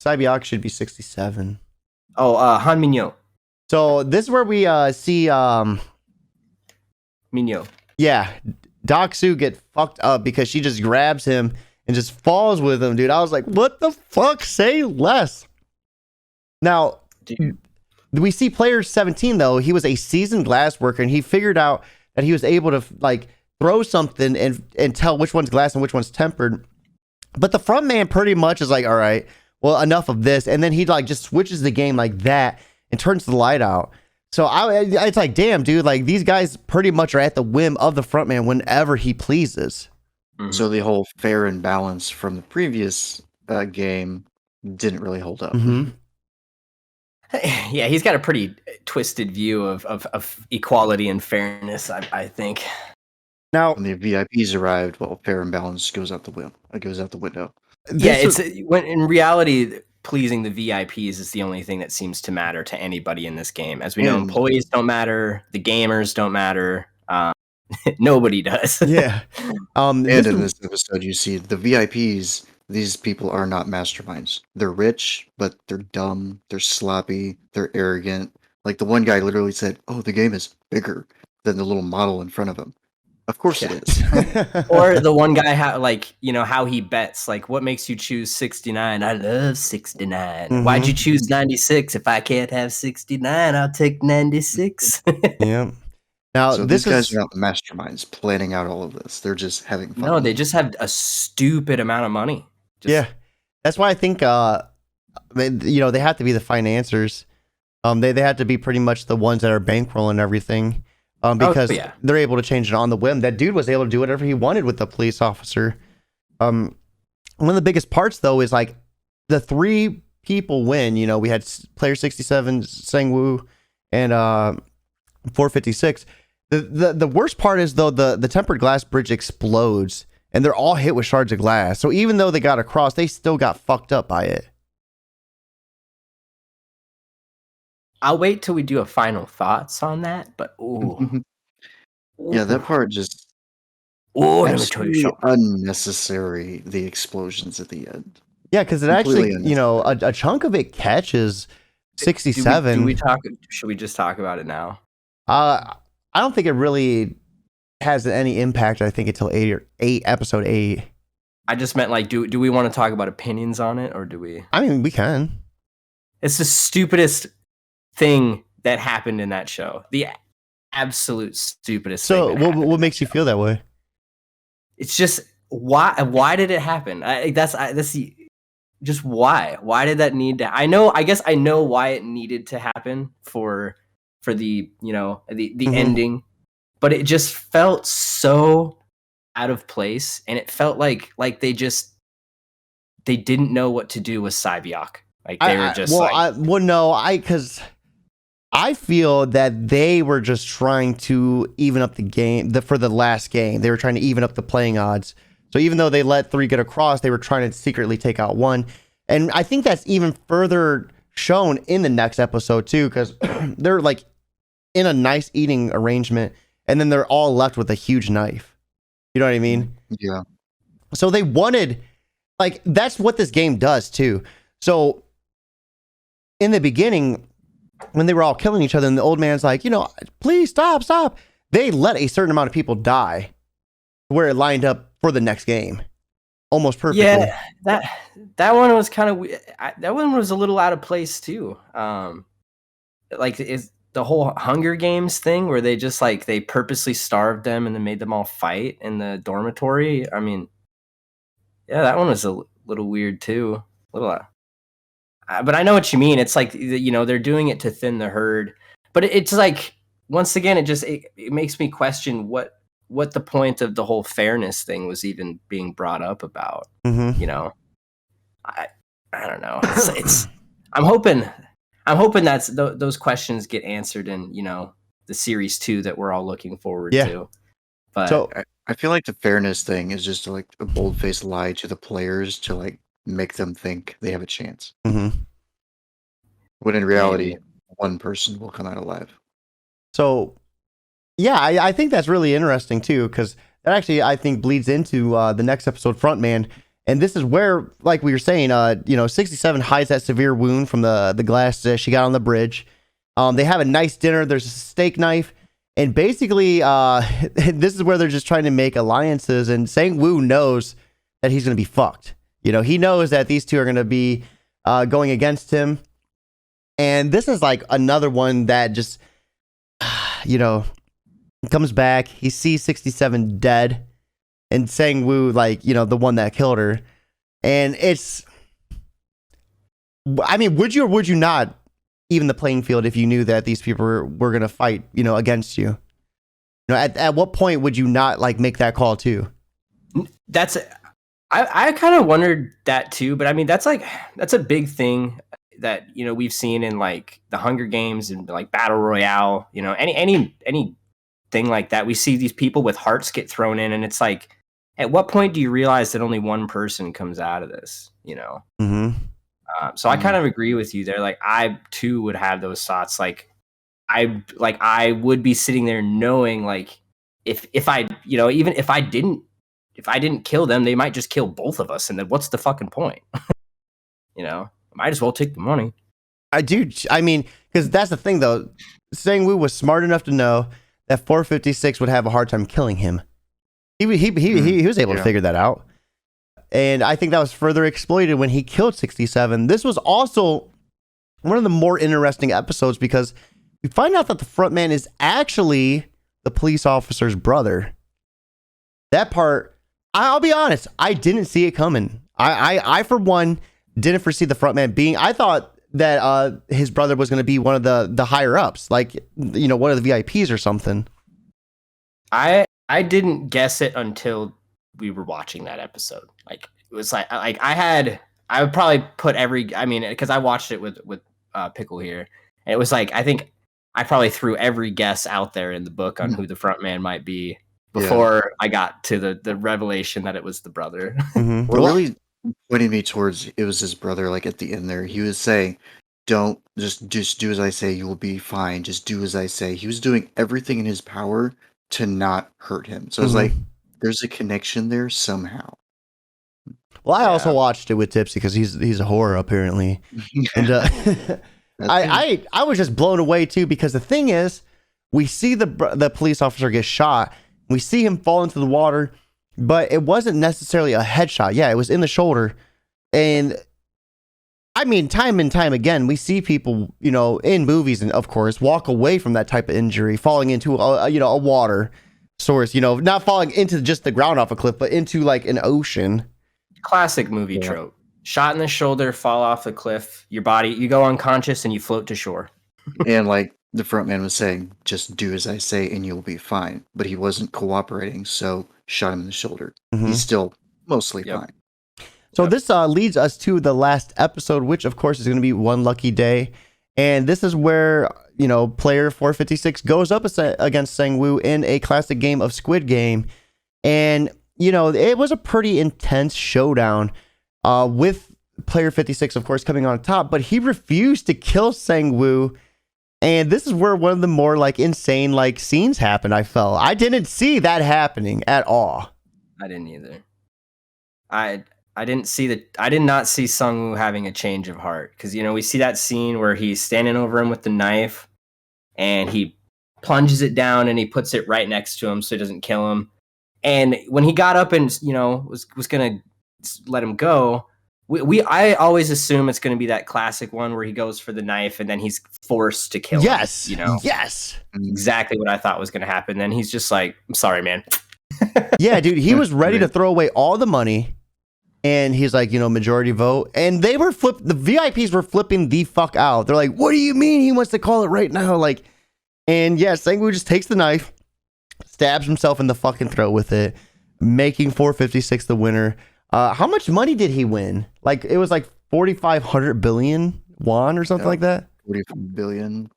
Sabiak should be 67. Han Minyo. So this is where we see Minyo. Yeah, Doxu get fucked up because she just grabs him and just falls with him, dude. I was like, what the fuck? Say less. Now, we see player 17, though. He was a seasoned glass worker, and he figured out that he was able to, like, throw something and tell which one's glass and which one's tempered. But the front man pretty much is like, all right, well, enough of this. And then he, like, just switches the game like that and turns the light out. So it's like, damn, dude, like, these guys pretty much are at the whim of the front man whenever he pleases. So the whole fair and balance from the previous game didn't really hold up. Mm-hmm. Yeah, he's got a pretty twisted view of equality and fairness, I think. Now, when the VIPs arrived, well, fair and balance goes out the window. When in reality, pleasing the VIPs is the only thing that seems to matter to anybody in this game. As we know, employees don't matter, the gamers don't matter. Nobody does. Yeah. And in this episode, you see the VIPs. These people are not masterminds. They're rich, but they're dumb. They're sloppy. They're arrogant. Like the one guy literally said, "Oh, the game is bigger than the little model in front of him." Of course it is. Or the one guy, how he bets. Like, what makes you choose 69? I love 69. Mm-hmm. Why'd you choose 96? If I can't have 69, I'll take 96. Yeah. Now, so these guys are not masterminds planning out all of this. They're just having fun. No, they just have a stupid amount of money. Yeah. That's why I think, they have to be the financiers. They have to be pretty much the ones that are bankrolling everything. Because they're able to change it on the whim. That dude was able to do whatever he wanted with the police officer. One of the biggest parts, though, is like the three people win. We had player 67, Sangwoo, and 456. The worst part is, though, the tempered glass bridge explodes, and they're all hit with shards of glass. So even though they got across, they still got fucked up by it. I'll wait till we do a final thoughts on that, but yeah, that part just unnecessary. The explosions at the end. Yeah, because it actually, a chunk of it catches 67. Should we just talk about it now? I don't think it really has any impact. I think until episode 8. I just meant like, do we want to talk about opinions on it, or do we? I mean, we can. It's the stupidest thing that happened in that show. The absolute stupidest thing. So what makes you feel that way? It's just why did it happen? Just why did that need to? I guess I know why it needed to happen for the the ending, but it just felt so out of place, and it felt like they didn't know what to do with Sabiak. Like they were just because I feel that they were just trying to even up the game for the last game. They were trying to even up the playing odds. So even though they let 3 get across, they were trying to secretly take out 1. And I think that's even further shown in the next episode too, because they're like in a nice eating arrangement, and then they're all left with a huge knife. You know what I mean? Yeah. So they wanted, like, that's what this game does too. So in the beginning, when they were all killing each other, and the old man's like, please stop. They let a certain amount of people die where it lined up for the next game. Almost perfectly. Yeah, that one was kind of, that one was a little out of place too. like is the whole Hunger Games thing where they just like they purposely starved them and then made them all fight in the dormitory. I mean, yeah, that one was a little weird too. Little, but I know what you mean. It's like they're doing it to thin the herd, but it's like once again, it makes me question what the point of the whole fairness thing was even being brought up about. Mm-hmm. You know, I don't know. It's I'm hoping that's those questions get answered in the series 2 that we're all looking forward to. But So I feel like the fairness thing is just like a bold-faced lie to the players to like make them think they have a chance. mm-hmm. When in reality, maybe. one person will come out alive. So, yeah, I think that's really interesting too, because that actually I think bleeds into the next episode, Frontman, and this is where, like we were saying, 67 hides that severe wound from the glass she got on the bridge. They have a nice dinner. There's a steak knife, and basically, this is where they're just trying to make alliances. And Sang-woo knows that he's going to be fucked. He knows that these two are going to be going against him, and this is like another one that just, comes back. He sees 67 dead, and Sang-woo, the one that killed her. And it's, I mean, would you or would you not even the playing field if you knew that these people were going to fight, against you? At what point would you not make that call too? I kind of wondered that too, but I mean, that's a big thing that, we've seen in like the Hunger Games and like Battle Royale, any thing like that. We see these people with hearts get thrown in, and it's like, at what point do you realize that only one person comes out of this, Mm-hmm. So I kind of agree with you there. Like I too would have those thoughts. I would be sitting there knowing if I, even if I didn't kill them, they might just kill both of us. And then what's the fucking point? I might as well take the money. I mean, because that's the thing though. Sang-woo was smart enough to know that 456 would have a hard time killing him. He was able to figure that out. And I think that was further exploited when he killed 67. This was also one of the more interesting episodes because we find out that the frontman is actually the police officer's brother. That part, I'll be honest, I didn't see it coming. I for one, didn't foresee the frontman being, I thought that his brother was going to be one of the higher ups, one of the VIPs or something. I didn't guess it until we were watching that episode. Like it was like I would probably put because I watched it with Pickle here, and it was like I think I probably threw every guess out there in the book on who the front man might be before I got to the revelation that it was the brother. Mm-hmm. What really pointed me towards it was his brother. Like at the end there, he was saying, "Don't just do as I say. You will be fine. Just do as I say." He was doing everything in his power to not hurt him. So it's like there's a connection there somehow. Well, I also watched it with Tipsy because he's a whore apparently, and I was just blown away too because the thing is, we see the police officer get shot, we see him fall into the water, but it wasn't necessarily a headshot. Yeah, it was in the shoulder, and I mean, time and time again, we see people, in movies and of course, walk away from that type of injury, falling into a water source, not falling into just the ground off a cliff, but into an ocean. Classic movie trope. Shot in the shoulder, fall off the cliff, you go unconscious and you float to shore. And the front man was saying, just do as I say and you'll be fine. But he wasn't cooperating, so shot him in the shoulder. Mm-hmm. He's still mostly fine. So this leads us to the last episode, which of course is going to be One Lucky Day. And this is where, player 456 goes up against Sang-woo in a classic game of Squid Game. And, it was a pretty intense showdown with player 56, of course, coming on top. But he refused to kill Sang-woo. And this is where one of the more insane scenes happened, I felt. I didn't see that happening at all. I didn't either. I did not see Sang-woo having a change of heart because we see that scene where he's standing over him with the knife and he plunges it down and he puts it right next to him so it doesn't kill him. And when he got up and was gonna let him go, I always assume it's going to be that classic one where he goes for the knife and then he's forced to kill Yes. him. You know, Yes. exactly what I thought was going to happen. Then he's just like, I'm sorry, man. Yeah, dude. He was ready to throw away all the money. And he's like, majority vote. And they were the VIPs were flipping the fuck out. They're like, what do you mean he wants to call it right now? Like, and yeah, Sengu just takes the knife, stabs himself in the fucking throat with it, making 456 the winner. How much money did he win? Like, it was like 4,500 billion won or something like that. 45 billion.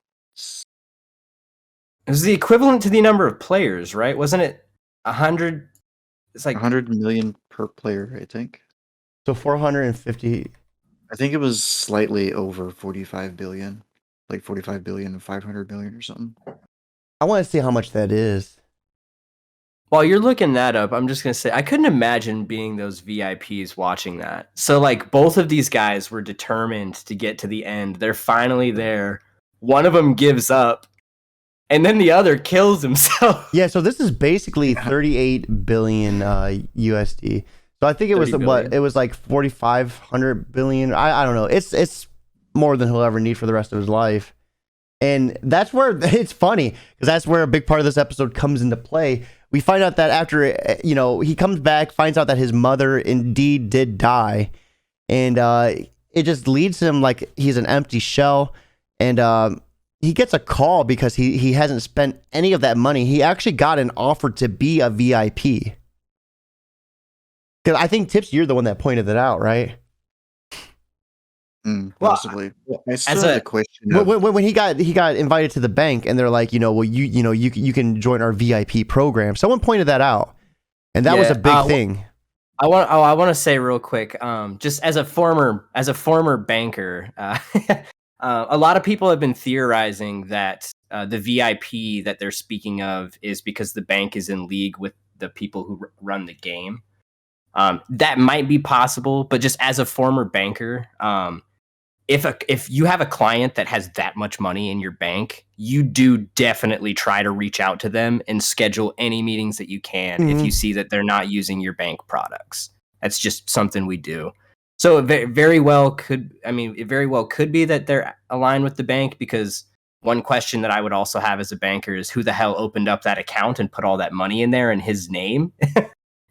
It was the equivalent to the number of players, right? Wasn't it 100? It's like 100 million per player, I think. So 450. I think it was slightly over 45 billion, like 45 billion and 500 million or something. I want to see how much that is. While you're looking that up, I'm just going to say, I couldn't imagine being those VIPs watching that. So, like, both of these guys were determined to get to the end. They're finally there. One of them gives up, and then the other kills himself. Yeah, so this is basically 38 billion USD. So I think it was it was like 4,500 billion. I don't know. It's more than he'll ever need for the rest of his life. And that's where it's funny, because that's where a big part of this episode comes into play. We find out that after, he comes back, finds out that his mother indeed did die. And it just leads him like he's an empty shell. And he gets a call because he hasn't spent any of that money. He actually got an offer to be a VIP. Because I think, Tips, you're the one that pointed that out, right? Possibly. I still have a question. When he got invited to the bank, and they're like, you can join our VIP program. Someone pointed that out, and that was a big thing. I want to say real quick, just as a former banker, a lot of people have been theorizing that the VIP that they're speaking of is because the bank is in league with the people who run the game. That might be possible, but just as a former banker, if you have a client that has that much money in your bank, you do definitely try to reach out to them and schedule any meetings that you can if you see that they're not using your bank products. That's just something we do. So it very well could be that they're aligned with the bank, because one question that I would also have as a banker is who the hell opened up that account and put all that money in there in his name?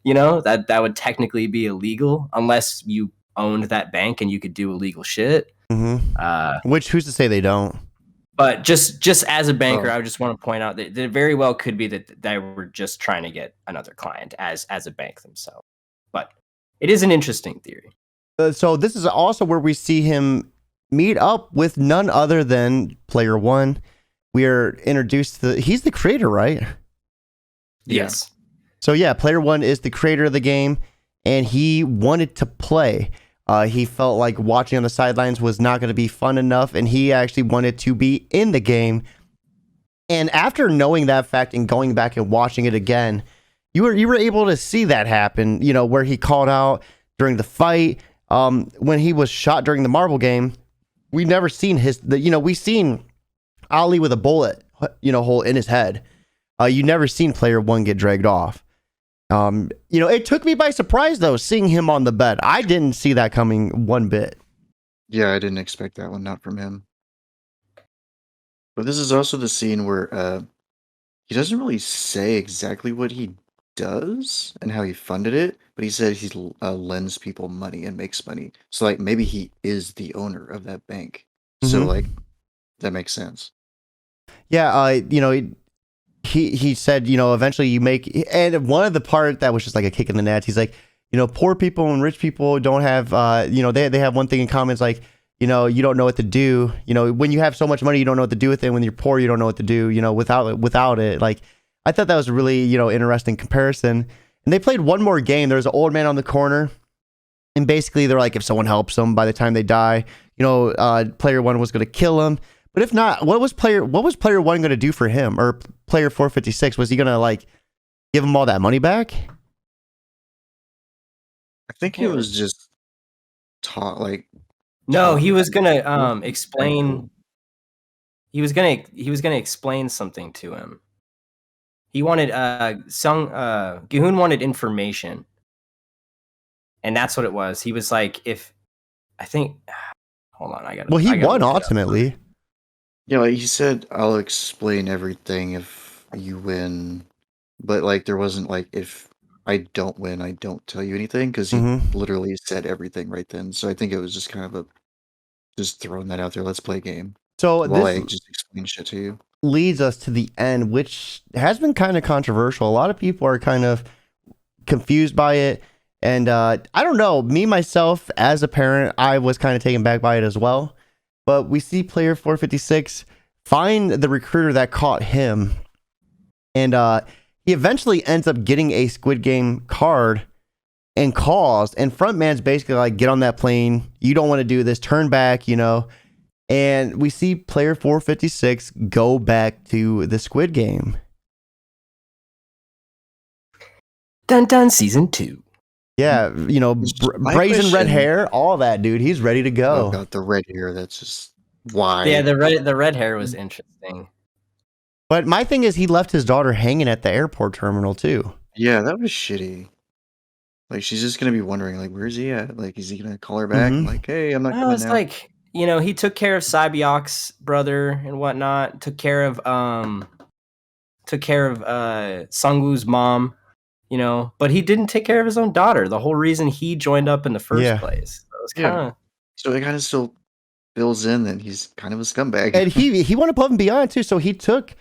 That would technically be illegal unless you owned that bank and you could do illegal shit. Which, who's to say they don't? But just as a banker, I just want to point out that it very well could be that they were just trying to get another client as a bank themselves. But it is an interesting theory. So this is also where we see him meet up with none other than Player One. We are introduced to he's the creator, right? Yes. So yeah, Player One is the creator of the game, and he wanted to play. He felt like watching on the sidelines was not going to be fun enough, and he actually wanted to be in the game. And after knowing that fact and going back and watching it again, you were able to see that happen. Where he called out during the fight, when he was shot during the marble game. We never seen we seen Ali with a bullet, hole in his head. You never seen Player One get dragged off. It took me by surprise though, seeing him on the bed. I didn't see that coming one bit. Yeah, I didn't expect that one, not from him. But this is also the scene where he doesn't really say exactly what he does and how he funded it, but he said he lends people money and makes money. So like maybe he is the owner of that bank. So like that makes sense. Yeah, he said, eventually you make, and one of the part that was just like a kick in the nuts, he's like, poor people and rich people don't have, they have one thing in common. It's like, you don't know what to do. When you have so much money, you don't know what to do with it. When you're poor, you don't know what to do, without it. Like, I thought that was a really, interesting comparison. And they played one more game. There was an old man on the corner, and basically they're like, if someone helps them by the time they die, Player One was going to kill him. But if not, what was Player One going to do for him? Or Player 456, was he going to give him all that money back? I think he was just taught No, he was going to explain. He was going to explain something to him. He wanted Gi-hun wanted information. And that's what it was. He was like, if I think. Hold on, I got. Well, he I gotta won look it up. ultimately. Yeah, like he said, I'll explain everything if you win. But like there wasn't like if I don't win, I don't tell you anything because he hmm literally said everything right then. So I think it was just kind of a just throwing that out there. Let's play a game So while this I just explain shit to you. leads us to the end, which has been kind of controversial. A lot of people are kind of confused by it. And I don't know, me myself as a parent, I was kind of taken back by it as well. But we see player 456 find the recruiter that caught him. And he eventually ends up getting a Squid Game card and calls. And Frontman's basically like, get on that plane. You don't want to do this. Turn back, you know. And we see player 456 go back to the Squid Game. Dun dun season 2. Yeah, you know, My brazen red question- hair, all that, dude. He's ready to Oh go. god, the red hair. That's just why. Yeah, the red hair was interesting. But my thing is, he left his daughter hanging at the airport terminal too. Yeah, that was shitty. Like she's just gonna be wondering, like, where's he at? Like, is he gonna call her back? Mhm. Like, hey, I'm not Well, coming it's now. like, you know, he took care of Sabiok's brother and whatnot. Took care of Sungwoo's mom. You know, but he didn't take care of his own daughter. The whole reason he joined up in the first Yeah. place. So it was Yeah. kind of. So it kind of still fills in that he's kind of a scumbag. And he went above and beyond too. So he took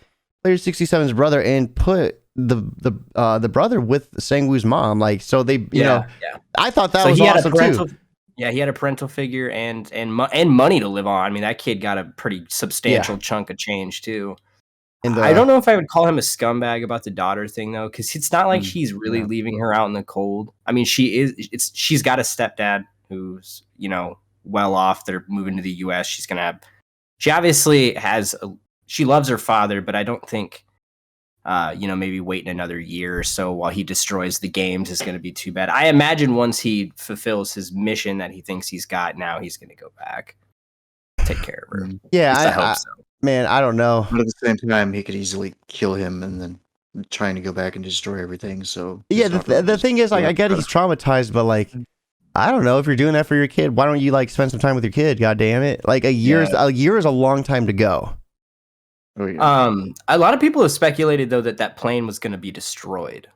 player 67's brother and put the brother with Sangwoo's mom. Like, so they, you know, yeah. I thought that So was he had a awesome parental. too. Yeah, he had a parental figure and money to live on. I mean, that kid got a pretty substantial chunk of change too. And I don't know if I would call him a scumbag about the daughter thing though, because it's not like she's really yeah. leaving her out in the cold. I mean, she's got a stepdad who's, you know, well off. They're moving to the U.S. She obviously she loves her father, but I don't think, you know, maybe waiting another year or so while he destroys the games is going to be too bad. I imagine once he fulfills his mission that he thinks he's got now, he's going to go back, take care of her. Yeah, At least I hope so. Man, I don't know. But at the same time, he could easily kill him and then trying to go back and destroy everything. So Yeah, the thing is, like, I get he's traumatized, but like, I don't know if you're doing that for your kid. Why don't you like spend some time with your kid? God damn it! Like a year is a long time to go. Oh, yeah. A lot of people have speculated though that plane was going to be destroyed,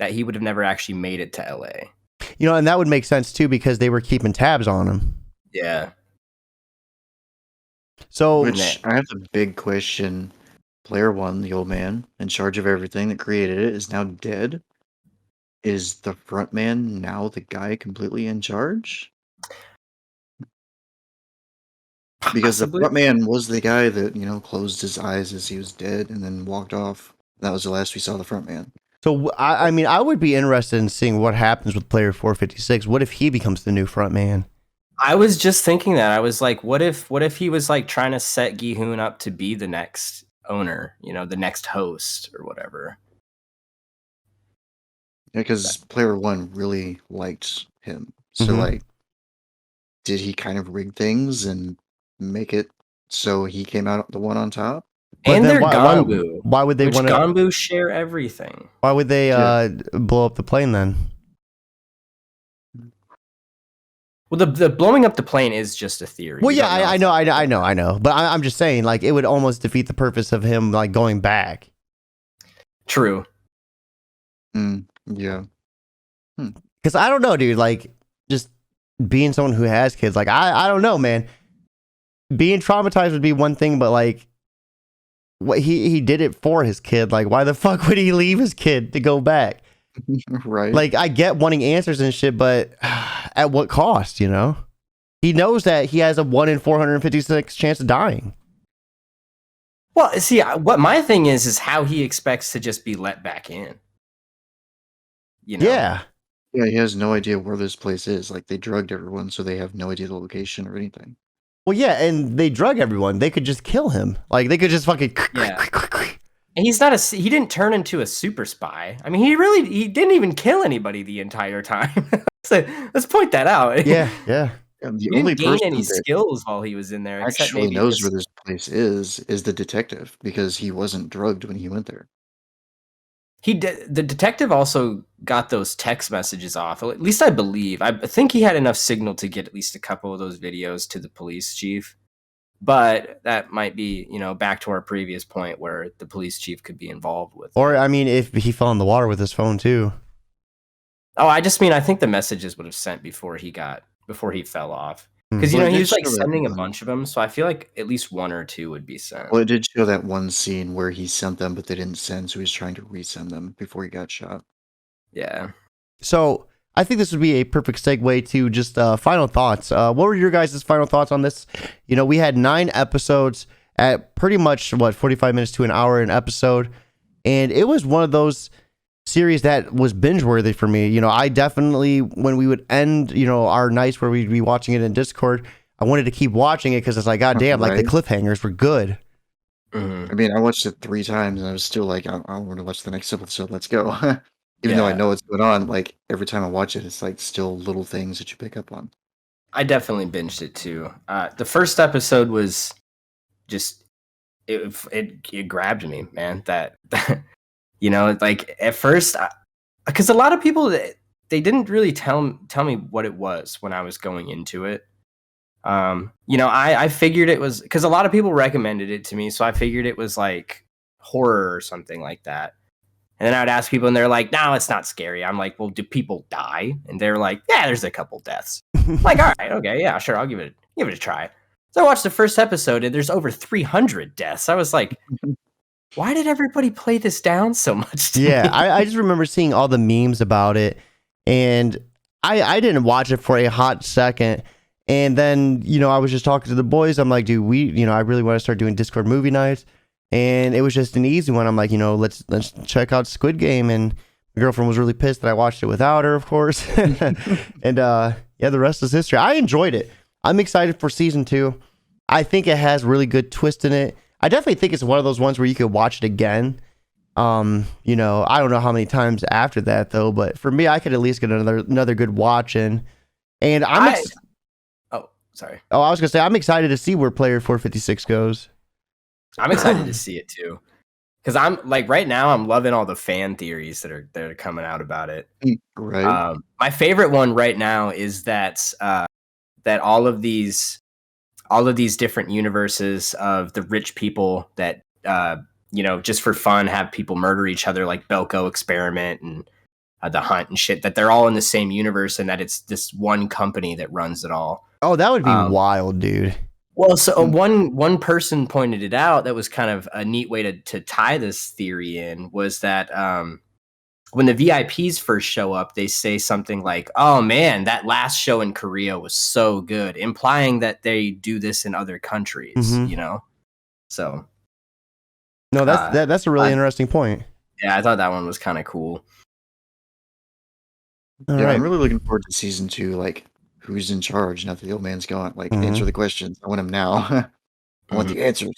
that he would have never actually made it to LA. You know, and that would make sense too because they were keeping tabs on him. Yeah. So, Which I have a big question. Player 1, the old man in charge of everything that created it, is now dead. Is the front man now the guy completely in charge? Because the Possibly. front man was the guy that, you know, closed his eyes as he was dead and then walked off. That was the last we saw of the front man. So I mean, I would be interested in seeing what happens with player 456. What if he becomes the new front man? I was just thinking that. I was like, what if he was like trying to set Gi-hoon up to be the next owner, you know, the next host or whatever. Yeah, because player 1 really liked him. So, like, did he kind of rig things and make it so he came out the one on top? But And then they're why- Ganbu. why would they which wanna- Ganbu share everything? Why would they Yeah. blow up the plane then? Well, the blowing up the plane is just a theory. Well, We yeah, don't know. I know. But I'm just saying, like, it would almost defeat the purpose of him like going back. True. Yeah. Because I don't know, dude. Like, just being someone who has kids, like, I don't know, man. Being traumatized would be one thing, but like, what he did it for his kid. Like, why the fuck would he leave his kid to go back? Right. Like, I get wanting answers and shit, but at what cost? You know, he knows that he has a 1 in 456 chance of dying. Well, see, what my thing is how he expects to just be let back in. You know? Yeah. Yeah, he has no idea where this place is. Like, they drugged everyone, so they have no idea the location or anything. Well, yeah, and they drug everyone. They could just kill him. Like, they could just fucking. Yeah. And he didn't turn into a super spy. I mean, he didn't even kill anybody the entire time. So, let's point that out. Yeah, yeah. And He the only didn't gain person any that skills while he was in there. Except actually maybe knows just- where this place is the detective because he wasn't drugged when he went there. He did. The detective also got those text messages off. At least I believe. I think he had enough signal to get at least a couple of those videos to the police chief. But that might be, back to our previous point where the police chief could be involved with Or it. I mean, if he fell in the water with his phone too. Oh, I just mean I think the messages would have sent before he fell off. Because he was like sending a bunch of them, so I feel like at least one or two would be sent. Well, it did show that one scene where he sent them, but they didn't send, so he's trying to resend them before he got shot. Yeah. So I think this would be a perfect segue to just final thoughts. What were your guys' final thoughts on this? We had 9 episodes at pretty much 45 minutes to an hour an episode, and it was one of those series that was binge worthy for me. I definitely, when we would end, our nights where we'd be watching it in Discord, I wanted to keep watching it because it's like, God damn, like the cliffhangers were good. Mm-hmm. I mean, I watched it 3 times and I was still like, I want to watch the next episode. Let's go. Even though I know what's going on, like every time I watch it, it's like still little things that you pick up on. I definitely binged it too. The first episode was just it grabbed me, man. That like at first, because a lot of people they didn't really tell me what it was when I was going into it. I figured it was because a lot of people recommended it to me, so I figured it was like horror or something like that. And then I would ask people, and they're like, "No, it's not scary." I'm like, "Well, do people die?" And they're like, "Yeah, there's a couple deaths." I'm like, all right, okay, yeah, sure, I'll give it a try. So I watched the first episode, and there's over 300 deaths. I was like, why did everybody play this down so much? Yeah, I just remember seeing all the memes about it, and I didn't watch it for a hot second. And then, I was just talking to the boys. I'm like, dude, I really want to start doing Discord movie nights. And it was just an easy one. I'm like, let's check out Squid Game. And my girlfriend was really pissed that I watched it without her, of course. And the rest is history. I enjoyed it. I'm excited for season 2. I think it has really good twist in it. I definitely think it's one of those ones where you could watch it again. I don't know how many times after that though, but for me, I could at least get another good watch in. And sorry. Oh, I was gonna say I'm excited to see where Player 456 goes. I'm excited to see it too, because I'm like right now I'm loving all the fan theories that are coming out about it. Right. My favorite one right now is that all of these different universes of the rich people that just for fun have people murder each other, like Belko Experiment and The Hunt and shit, that they're all in the same universe and that it's this one company that runs it all. Oh, that would be wild, dude. Well, so one person pointed it out that was kind of a neat way to tie this theory in, was that when the VIPs first show up, they say something like, "Oh man, that last show in Korea was so good," implying that they do this in other countries, So no, that's a really interesting point. Yeah, I thought that one was kind of cool. All yeah, right. I'm really looking forward to season 2. Like, who's in charge now that the old man's gone? Like, answer the questions. I want him now. I want the answers.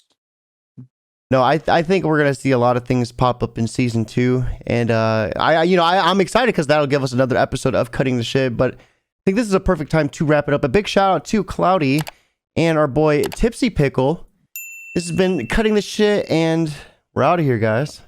No, I think we're gonna see a lot of things pop up in season 2, and I'm excited because that'll give us another episode of Cutting the Shit. But I think this is a perfect time to wrap it up. A big shout out to Cloudy and our boy Tipsy Pickle. This has been Cutting the Shit, and we're out of here, guys.